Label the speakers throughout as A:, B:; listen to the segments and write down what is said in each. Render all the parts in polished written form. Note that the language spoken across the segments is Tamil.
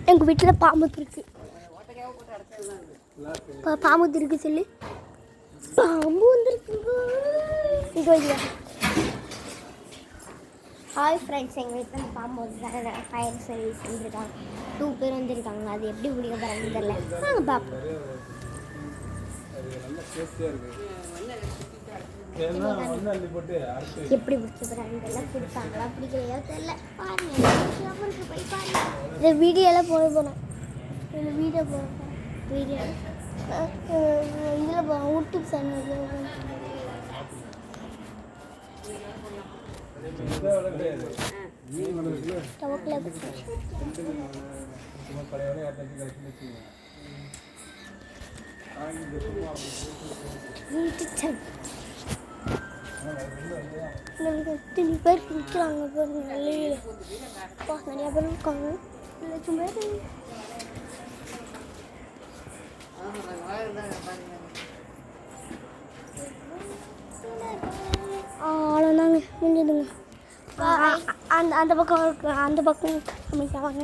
A: எங்கள் வீட்டில் பாம்பு இருக்கு. பாம்பு இருக்கு சொல்லி பாம்பு வந்துருக்குங்க. இது வைங்க. ஹாய் ஃப்ரெண்ட்ஸ், எங்கள் வீட்டில் பாம்பு வந்து ஃபயர் சர்வீஸ் வந்துருக்காங்க. 2 பேர் வந்துருக்காங்க. அது எப்படி பிடிக்க போகிறாங்கன்னு தெரியல. வாங்க பார்ப்போம். எப்படி பிடிக்க போகிறாங்கன்னு தெரியல. பிடிப்பாங்களா பிடிக்கலையா தெரியல. பாருங்க, போய் பாருங்க. இந்த வீடியோலாம் போட போனோம். இந்த வீடியோ வீடியோ இதில் போகிறோம். யூடியூப் சேனல் எத்தனை பேர் குடிக்கிறாங்க பாருங்க. நிறைய பேர் இருக்காங்க. லட்சம் பேர் அவ்வளோதாங்க, முடிஞ்சதுங்க. அந்த பக்கம் இருக்கு, அந்த பக்கம் அமைக்காவாங்க.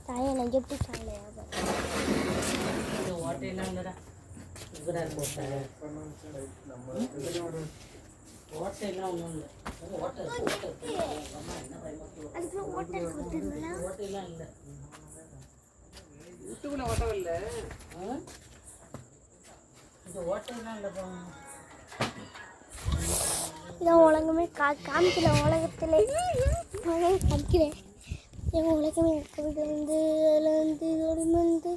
A: தாயை எப்படி சாலையா இதான் உலகமே காமிக்கல. உலகத்திலே காமிக்கிறேன். எங்கள் உலகமே வீடு வந்து அதில் வந்து இதோடு வந்து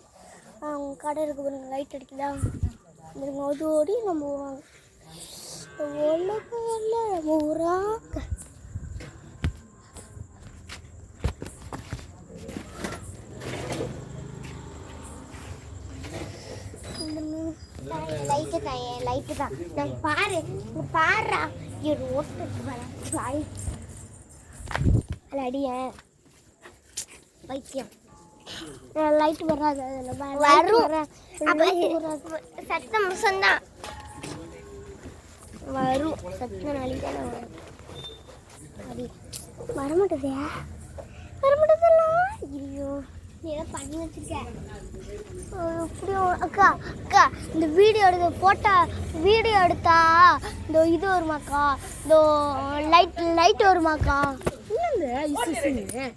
A: அவங்க கடை இருக்கு பாருங்க. லைட் அடிக்குதா அதோடி நம்ம போவாங்க. உலகில் நம்ம ஊராக லைட்டு தான். நான் பாரு பாடுறா ரோட்டு அடிய வைத்தியம். லைட் வராது, அதில் சத்தம் முசந்தான் வரும். சத்தம் நாளைக்கு வரும். அப்படி வரமாட்டதே வரமாட்டதெல்லாம். ஐயோ, நீ ஏதோ பண்ணி வச்சிருக்க. இப்படி அக்கா அக்கா இந்த வீடியோ எடுத்தா இந்த இது வருமாக்கா, இந்த லைட் வருமாக்கா. என்னங்க